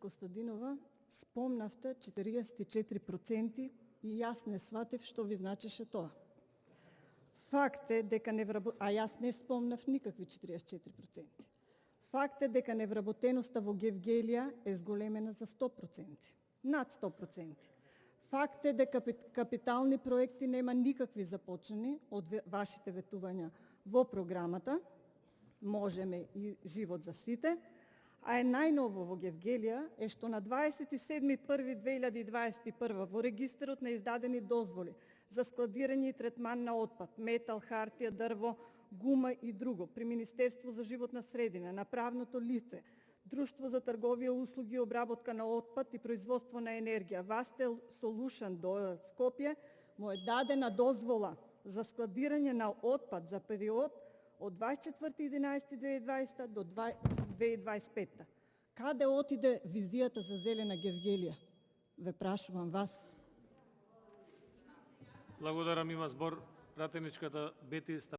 Костадинова, спомнавте 44% и јас не сватив што ви значеше тоа. Факт е дека а јас не спомнав никакви 44%. Факт е дека невработеноста во Гевгелија е зголемена за 100%, над 100%. Факт е дека капитални проекти нема никакви започнени од вашите ветувања во програмата Можеме и Живот за сите, а е најново во Гевгелија е што на 27.1.2021 во регистарот на издадени дозволи за складирање и третман на отпад, метал, хартија, дрво, гума и друго при Министерство за животна средина, на правното лице, Друштво за трговија, услуги и обработка на отпад и производство на енергија, Vastel Solution до Скопје, му е дадена дозвола за складирање на отпад за период од 24.11.2020 до 2025. Каде отиде визијата за зелена Гевгелија? Ве прашувам вас. Благодарам, има збор пратеничката Бети